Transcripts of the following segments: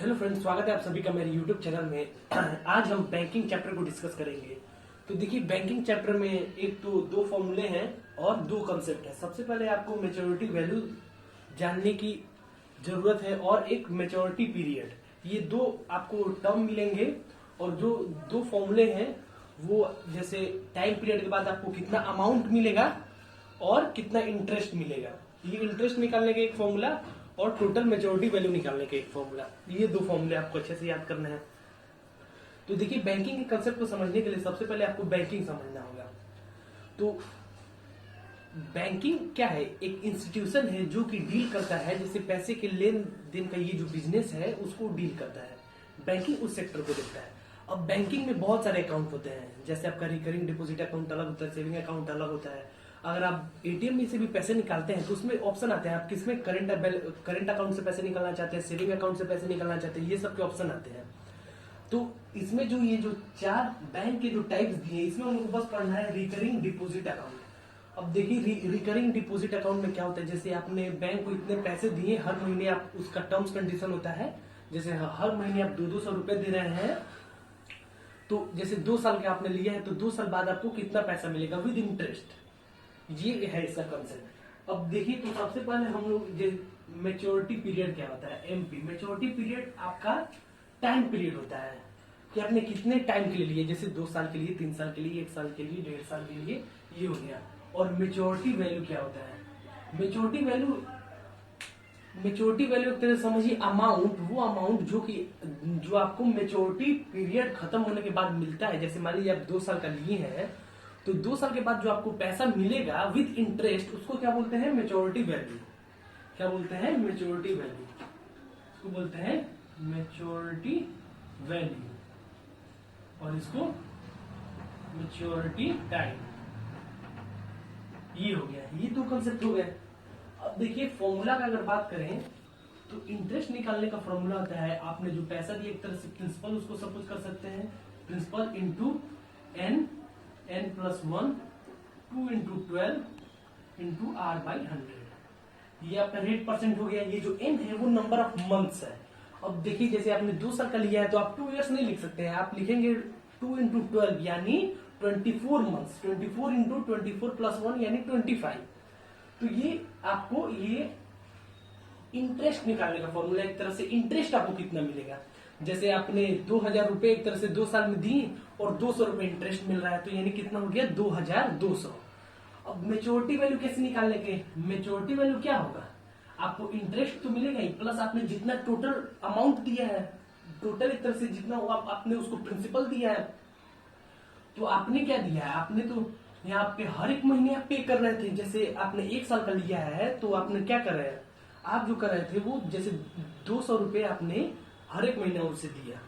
Hello friends, स्वागत है आप सभी का मेरे यूट्यूब चैनल में। आज हम बैंकिंग चैप्टर को डिस्कस करेंगे। तो देखिए, बैंकिंग चैप्टर में एक तो दो फॉर्मूले हैं और दो कंसेप्ट है। सबसे पहले आपको मैच्योरिटी वैल्यू जानने की जरूरत है और एक मैच्योरिटी पीरियड, ये दो आपको टर्म मिलेंगे। और जो दो फॉर्मूले हैं वो जैसे टाइम पीरियड के बाद आपको कितना अमाउंट मिलेगा और कितना इंटरेस्ट मिलेगा, ये इंटरेस्ट निकालने का एक फॉर्मूला और टोटल मेच्योरिटी वैल्यू निकालने का एक फॉर्मूला। ये दो फॉर्मूले आपको अच्छे से याद करना है। तो देखिए, बैंकिंग के कंसेप्ट को समझने के लिए सबसे पहले आपको बैंकिंग समझना होगा। तो बैंकिंग क्या है? एक इंस्टीट्यूशन है जो कि डील करता है, जैसे पैसे के लेन देन का ये जो बिजनेस है उसको डील करता है। बैंकिंग उस सेक्टर को देखता है। अब बैंकिंग में बहुत सारे अकाउंट होते हैं, जैसे आपका रिकरिंग डिपॉजिट अकाउंट अलग होता है, सेविंग अकाउंट अलग होता है। अगर आप एटीएम में से भी पैसे निकालते हैं तो उसमें ऑप्शन आते हैं, आप किसमें करंट अकाउंट से पैसे निकालना चाहते हैं, सेविंग अकाउंट से पैसे निकालना चाहते हैं, ये सब के ऑप्शन आते हैं। तो इसमें जो ये जो चार बैंक के जो टाइप्स दिए, इसमें उनको बस पढ़ना है रिकरिंग डिपॉजिट अकाउंट। अब देखिए, रिकरिंग डिपॉजिट अकाउंट में क्या होता है, जैसे आपने बैंक को इतने पैसे दिए, हर महीने आप उसका टर्म्स कंडीशन होता है, जैसे हर महीने आप 200 रुपए दे रहे हैं, तो जैसे 2 साल के आपने लिया है तो 2 साल बाद आपको कितना पैसा मिलेगा विद इंटरेस्ट, ये है इसका कंसेप्ट। अब देखिए, तो सबसे पहले हम लोग मेच्योरिटी पीरियड क्या होता है, एमपी। मेच्योरिटी पीरियड आपका टाइम पीरियड होता है कि आपने कितने टाइम के लिए लिए, जैसे 2 साल के लिए, 3 साल के लिए, 1 साल के लिए, 1.5 साल के लिए, ये हो गया। और मेच्योरिटी वैल्यू क्या होता है? मेच्योरिटी वैल्यू एक तरह से समझिए अमाउंट, वो अमाउंट जो आपको मेच्योरिटी पीरियड खत्म होने के बाद मिलता है। जैसे मान लीजिए आप 2 साल का लिए हैं, तो 2 साल के बाद जो आपको पैसा मिलेगा विद इंटरेस्ट, उसको क्या बोलते हैं? Maturity value. क्या बोलते हैं? Maturity value. इसको बोलते हैं मेच्योरिटी वैल्यू, और इसको मेच्योरिटी टाइम। ये हो गया, ये दो कंसेप्ट हो गए। अब देखिए, फॉर्मूला का अगर बात करें तो इंटरेस्ट निकालने का फॉर्मूला होता है, आपने जो पैसा दिया एक तरह से प्रिंसिपल उसको सपोज कर सकते हैं, principal into n plus 1, 2 into 12 into r by 100। ये आपका रेट परसेंट हो गया। ये जो n है वो नंबर ऑफ मंथ्स है। अब देखिए, जैसे आपने 2 साल का लिया है तो आप 2 इयर्स नहीं लिख सकते हैं, आप लिखेंगे 2 इंटू 12 यानी 24 मंथ्स, 24 इंटू 24 प्लस 1 यानी 25। तो ये आपको ये इंटरेस्ट निकालने का फॉर्मूला, एक तरह से इंटरेस्ट आपको कितना मिलेगा। जैसे आपने 2000 रुपए एक तरह से 2 साल में दिए और 200 रुपए इंटरेस्ट मिल रहा है, तो यानी कितना हो गया? 2200। अब मेच्योरिटी वैल्यू कैसे निकालने के? मेच्योरिटी वैल्यू क्या होगा? आपको इंटरेस्ट तो मिलेगा ही, प्लस आपने जितना टोटल अमाउंट दिया है, टोटल एक तरह से जितना आपने उसको प्रिंसिपल दिया है, तो आपने क्या दिया है? आपने तो यहाँ पे हर एक महीने आप पे कर रहे थे। जैसे आपने 1 साल का लिया है तो आपने क्या कर रहे हैं, आप जो कर रहे थे वो जैसे 200 रुपए आपने हर एक महीने उससे दिया,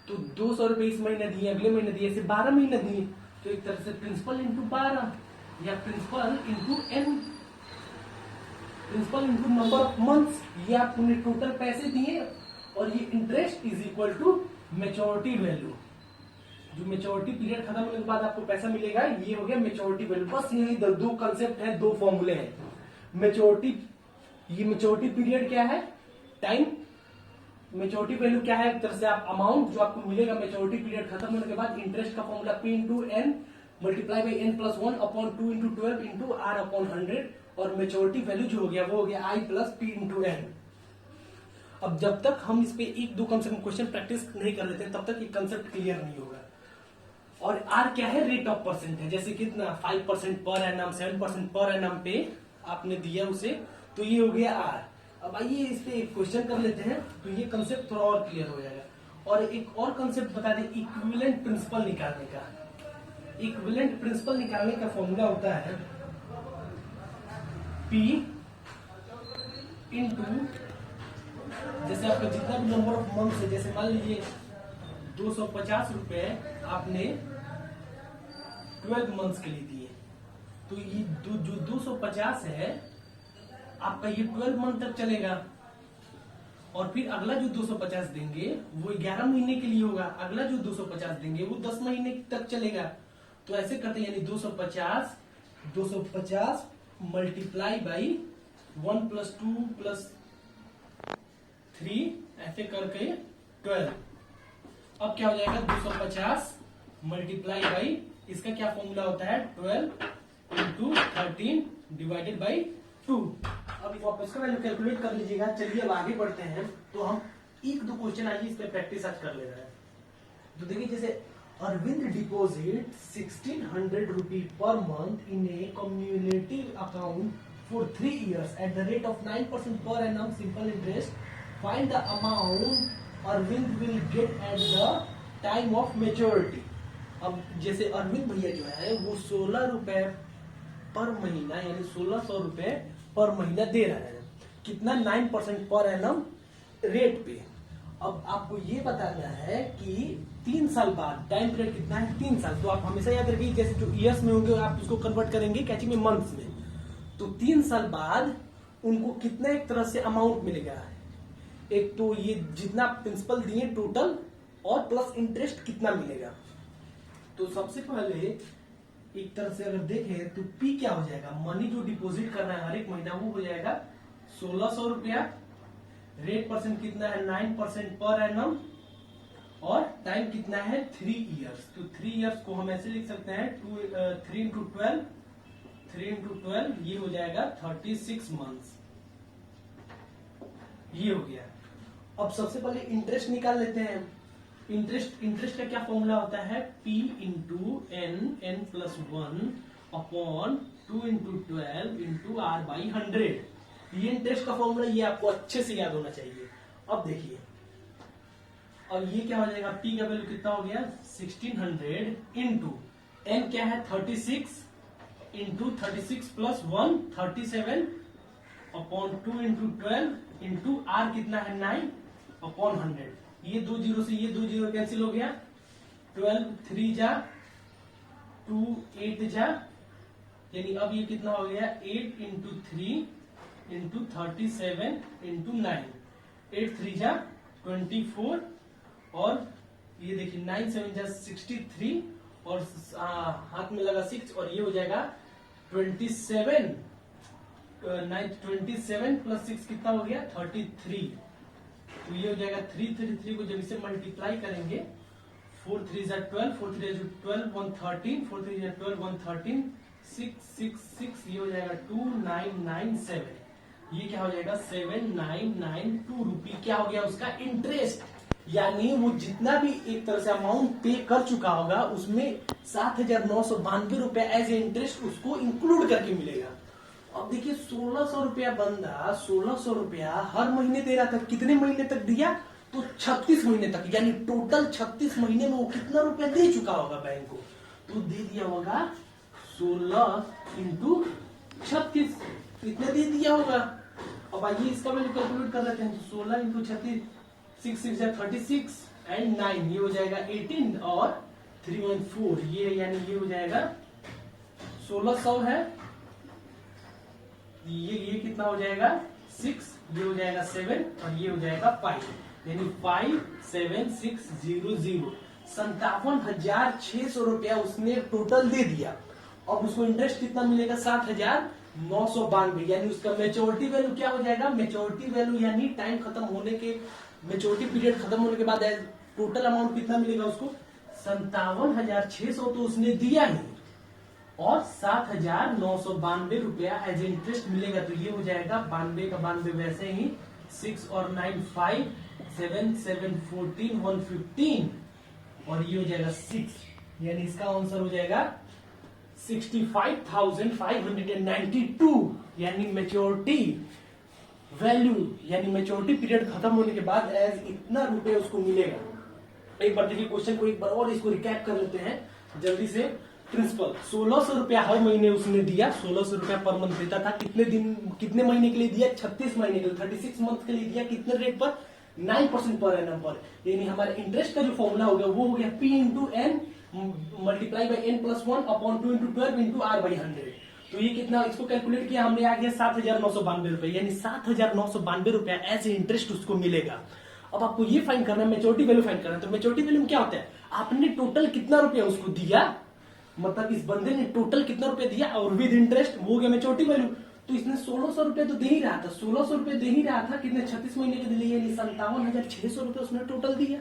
तो 200 रुपए इस महीने दिए, अगले महीने दिए, ऐसे 12 महीने दिए। तो एक तरह से प्रिंसिपल इंटू 12 या principal into n, principal into number of months, ये आपने टोटल पैसे दिए, और ये interest is equal to maturity value. जो मेच्योरिटी पीरियड खत्म होने के बाद आपको पैसा मिलेगा, ये हो गया मेच्योरिटी वैल्यू। बस यही दो कंसेप्ट है, दो फॉर्मूले हैं। मेच्योरिटी, ये मेच्योरिटी पीरियड क्या है? टाइम। मेच्योरिटी वैल्यू क्या है? एक तरह से आप अमाउंट जो आपको मिलेगा मेच्योरिटी पीरियड खत्म होने के बाद। इंटरेस्ट का formula P into n multiply by n plus 1 upon 2 into 12 into r upon 100। और मेच्योरिटी वैल्यू जो हो गया वो हो गया I plus P into n. अब जब तक हम इस पे एक दो कम से कम क्वेश्चन प्रैक्टिस नहीं कर लेते तब तक ये कंसेप्ट क्लियर नहीं होगा। और आर क्या है? रेट ऑफ परसेंट है, जैसे कितना 5% पर एनम, 7% पर एनम पे आपने दिया उसे, तो ये हो गया आर। अब आइए इस पे एक क्वेश्चन कर लेते हैं, तो ये कंसेप्ट थोड़ा और क्लियर हो जाएगा। और एक और कंसेप्ट बता दें, इक्विवेलेंट प्रिंसिपल निकालने का। इक्विवेलेंट प्रिंसिपल निकालने का फॉर्मूला होता है P इंटू, जैसे आपका जितना भी नंबर ऑफ मंथ्स है, जैसे मान लीजिए 250 रुपए आपने 12 मंथ्स के लिए दिए, तो ये जो 250 है आपका ये 12 मंथ तक चलेगा। और फिर अगला जो 250 देंगे वो 11 महीने के लिए होगा, अगला जो 250 देंगे वो 10 महीने तक चलेगा। तो ऐसे करते हैं, यानी 250 मल्टीप्लाई बाई 1 प्लस 2 प्लस 3, ऐसे करके 12। अब क्या हो जाएगा 250 मल्टीप्लाई बाई, इसका क्या फॉर्मूला होता है 12 इंटू 13 डिवाइडेड बाई 2। अब आप इसका वैल्यू कैलकुलेट कर लीजिएगा। चलिए अब आगे बढ़ते हैं। तो हम एक दो क्वेश्चन आइए इस पे प्रैक्टिस आज कर ले रहे हैं। तो देखिए जैसे Arvind deposit 1600 rupee per month in a community account for 3 years at the rate of 9% per annum simple interest, find the amount Arvind will get at the time of maturity. अब जैसे अरविंद भैया जो है वो 16 रुपए पर महीना यानी 1600 रुपए पर महीना दे रहा है, कितना 9% पर एनम रेट पे। अब आपको ये बताना है कि 3 साल बाद टाइम पीरियड कितना है 3 साल। तो आप हमेशा याद रखिए जैसे जो ईयर्स में होंगे आप उसको कन्वर्ट करेंगे कैची में मंथ्स में। तो 3 साल बाद उनको कितना एक तरह से अमाउंट मिलेगा, एक तो ये जितना प्रिंसिपल दिए टोटल और प्लस इंटरेस्ट कितना मिलेगा। तो सबसे पहले एक तरह से अगर देखें तो पी क्या हो जाएगा, मनी जो डिपॉजिट करना है हर एक महीना वो हो जाएगा 1600 रुपया, रेट परसेंट कितना है 9% पर एनम, और टाइम कितना है 3 इयर्स। तो 3 इयर्स को हम ऐसे लिख सकते हैं 3 इंटू 12 ये हो जाएगा 36 मंथ्स, ये हो गया। अब सबसे पहले इंटरेस्ट निकाल लेते हैं। इंटरेस्ट का क्या फॉर्मूला होता है P into n plus 1 upon 2 into 12 into R by 100। ये इंटरेस्ट का फॉर्मूला, ये आपको अच्छे से याद होना चाहिए। अब देखिए और ये क्या हो जाएगा, P का वैल्यू कितना हो गया 1600 इंटू n क्या है 36 into 36 plus 1 37 upon 2 into 12 into R कितना है 9 अपॉन 100। ये 2 जीरो से ये 2 जीरो कैंसिल हो गया, 12 3 जा 2 8 जा, यानी अब ये कितना हो गया 8 इंटू 3 इंटू 37 इंटू 9, 8 3 जा 24, और ये देखिए 9 7 जा 63, और हाथ में लगा 6, और ये हो जाएगा 27 प्लस 6 कितना हो गया 33। तो ये हो जाएगा 333 को जब इसे मल्टीप्लाई करेंगे 4 3 जा 12, 4 3 जा 12 1 13, 4 3 जा 12 1 13 6 6 6, ये हो जाएगा 2997। ये क्या हो जाएगा 7992 रुपी क्या हो गया उसका इंटरेस्ट। यानी वो जितना भी एक तरह से अमाउंट पे कर चुका होगा उसमें 7992 रुपया एज ए इंटरेस्ट उसको इंक्लूड करके मिलेगा। अब देखिए 1600 रुपया बंदा 1600 रुपया हर महीने दे रहा था, कितने महीने तक दिया तो 36 महीने तक, यानी टोटल 36 महीने में वो कितना रुपया दे चुका होगा बैंक को, तो दे दिया होगा 16 इंटू 36, कितने दे दिया होगा। अब आइए इसका वैल्यू कैलकुलेट कर लेते हैं। 16 इंटू 36 6 6 जा 36 एंड 9 ये हो जाएगा 18 और 314 ये यानी ये हो जाएगा 1600 है, ये कितना हो जाएगा 6, ये हो जाएगा 7 और ये हो जाएगा 5, यानी 57600 57,600 रुपया उसने टोटल दे दिया। अब उसको इंटरेस्ट कितना मिलेगा 7,992, यानी उसका मेच्योरिटी वैल्यू क्या हो जाएगा, मेच्योरिटी वैल्यू यानी टाइम खत्म होने के, मेच्योरिटी पीरियड खत्म होने के बाद टोटल अमाउंट कितना मिलेगा उसको 57,600 तो उसने दिया ही, और 7,992 रुपया एज इंटरेस्ट मिलेगा। तो ये हो जाएगा 92 का 92 वैसे ही 6 और 9 5 7 7 14 115, और ये हो जाएगा 6, यानी इसका आंसर हो जाएगा 65,592, यानी मेच्योरिटी वैल्यू यानी मेच्योरिटी पीरियड खत्म होने के बाद एज इतना रुपए उसको मिलेगा। एक बार देखिए क्वेश्चन को एक बार और इसको रिकैप कर लेते हैं जल्दी से। प्रिंसिपल 1600 रुपया हर महीने उसने दिया, 1600 रुपया पर मंथ देता था, कितने महीने के लिए दिया 36 महीने के लिए, 36 मंथ के लिए दिया, कितने रेट पर 9% पर एनम पर, यानी हमारा इंटरेस्ट का जो फॉर्मूला हो गया वो हो गया P into n multiply by n plus 1 upon 2 into 12 into R by 100। तो ये कितना, इसको कैलकुलेट किया हमने, आ गया 7,992 रुपए, यानी 7,992 रुपया एज इंटरेस्ट उसको मिलेगा। अब आपको ये फाइंड करना है, मेच्योरिटी वैल्यू फाइंड करना है। तो मेच्योरिटी वैल्यू में क्या होता है, आपने टोटल कितना रुपया उसको दिया, मतलब इस बंदे ने टोटल कितना रुपया दिया और विद इंटरेस्ट, वो हो गया मेच्योरिटी वैल्यू। तो इसने 1600 रुपए तो दे ही रहा था, 1600 रुपए दे ही रहा था, कितने 36 महीने के लिए, यानी 57,600 रुपए उसने टोटल दिया।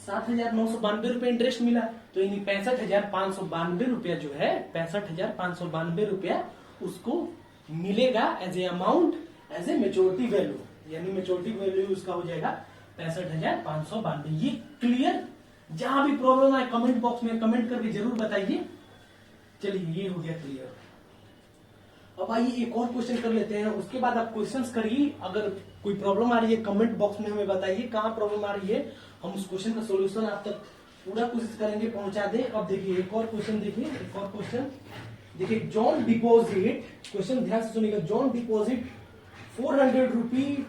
7,992 रुपए इंटरेस्ट मिला, तो यानी 65,592 रुपया जो है, 65,592 रुपया उसको मिलेगा as a amount, as a maturity value, यानी मेच्योरिटी वैल्यू उसका हो जाएगा 65,592। ये क्लियर? जहां भी प्रॉब्लम आए कमेंट बॉक्स में कमेंट करके जरूर बताइए। चलिए ये हो गया क्लियर। अब आइए एक और क्वेश्चन कर लेते हैं, उसके बाद आप क्वेश्चंस करिए। अगर कोई प्रॉब्लम आ रही है कमेंट बॉक्स में हमें बताइए कहाँ प्रॉब्लम आ रही है, हम उस क्वेश्चन का सोल्यूशन आप तक पूरा कोशिश करेंगे पहुंचा दे। अब देखिए एक और क्वेश्चन, देखिए एक और क्वेश्चन देखिए। जॉन डिपोजिट, क्वेश्चन ध्यान से सुनिएगा, John deposit 400 rupee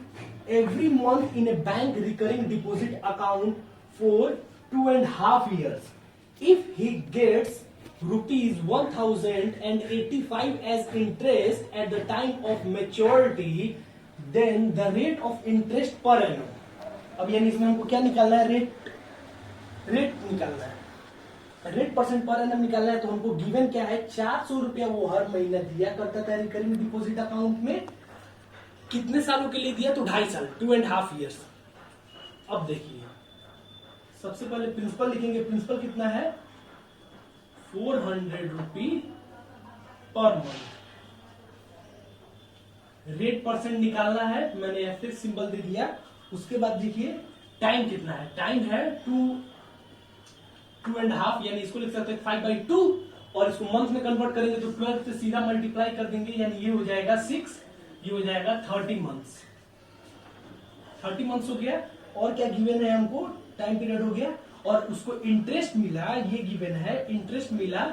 every month in a bank recurring deposit account for 2.5 years. If he gets rupees 1,085 as interest at the time of maturity, then the rate of interest per annum. अब यानी इसमें हमको क्या निकालना है? Rate निकालना है, rate percent per annum निकालना है। तो हमको गिवन क्या है? 400 रुपया वो हर महीना दिया करता था रिकरिंग डिपोजिट अकाउंट में। कितने सालों के लिए दिया? तो 2.5 साल, 2.5 years। अब देखिए सबसे पहले प्रिंसिपल लिखेंगे। प्रिंसिपल कितना है? 400 रुपी पर मंथ। रेट परसेंट निकालना है, मैंने ऐसे सिंबल दे दिया। उसके बाद देखिए टाइम कितना है? टाइम है 2.5, यानी इसको लिख सकते हैं 5/2, और इसको मंथ में कन्वर्ट करेंगे तो 12 से सीधा मल्टीप्लाई कर देंगे, यानी ये हो जाएगा 6, ये हो जाएगा 30 मंथ्स। 30 मंथ्स हो गया। और क्या गिवन है हमको? टाइम पीरियड हो गया। और उसको इंटरेस्ट मिला, ये गिवन है, इंटरेस्ट मिला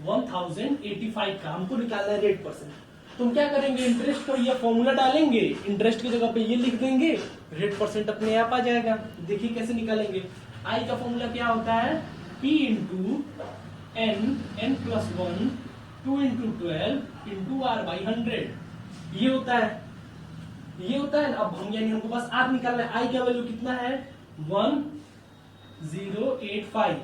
1085 का, हमको निकालना है रेट परसेंट। तुम क्या करेंगे? इंटरेस्ट का ये फॉर्मूला डालेंगे, इंटरेस्ट की जगह पे ये लिख देंगे, रेट परसेंट अपने आप आ जाएगा। देखिए कैसे निकालेंगे। आई का फॉर्मूला क्या होता है? P into n plus 1 2 into 12 into R/100, ये होता है, ये होता है। अब हम यानी हमको बस R निकालना है। आई का वैल्यू कितना है? 1085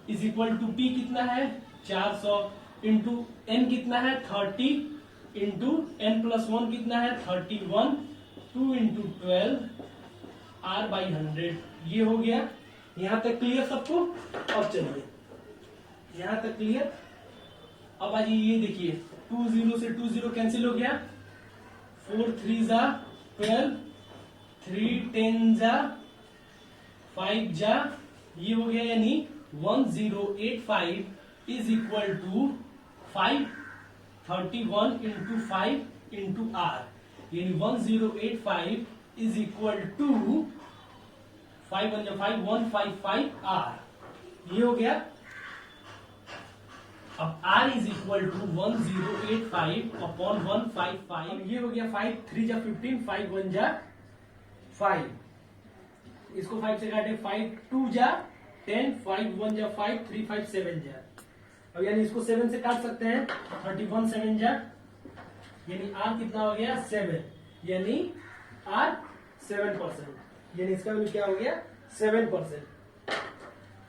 इज इक्वल टू P कितना है? 400 इंटू n कितना है? 30 इंटू n प्लस 1 कितना है? 31, 2 इंटू 12 R/100, ये हो गया। यहां तक क्लियर सबको? अब चलिए यहां तक क्लियर। अब आइए ये देखिए, 2 0 से 2 0 कैंसिल हो गया, 4 3 जा 12, 3 10 जा 5 जा, ये हो गया। यानी 1085 is equal to 531 into 5 into R, यानी 1085 इज इक्वल टू 5 1 5 155 R, ये हो गया। अब R is equal to 1085 upon 155, ये हो गया। 5 3 जा 15, 5 1 जा 5, इसको 5 से काटे, 5 2 जा 10, 5 1 जा 5, 3 5 7 जा। अब यानी इसको 7 से काट सकते हैं, 31 7 जा, यानी R कितना हो गया? 7, यानी R 7%, यानी इसका वैल्यू क्या हो गया? 7%।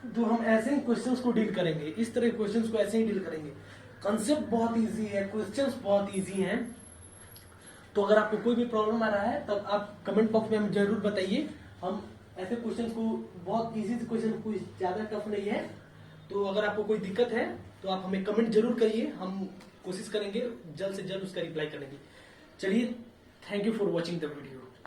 तो हम ऐसे ही क्वेश्चंस को डील करेंगे, इस तरह क्वेश्चंस को ऐसे ही डील करेंगे। कंसेप्ट बहुत इजी है, क्वेश्चंस बहुत इजी हैं। तो अगर आपको कोई भी प्रॉब्लम आ रहा है तब आप कमेंट बॉक्स में हमें जरूर बताइए। हम ऐसे क्वेश्चंस को, बहुत इजी क्वेश्चन, कोई ज्यादा टफ नहीं है। तो अगर आपको कोई दिक्कत है तो आप हमें कमेंट जरूर करिए, हम कोशिश करेंगे जल्द से जल्द उसका रिप्लाई करने की। चलिए, thank you for watching the video.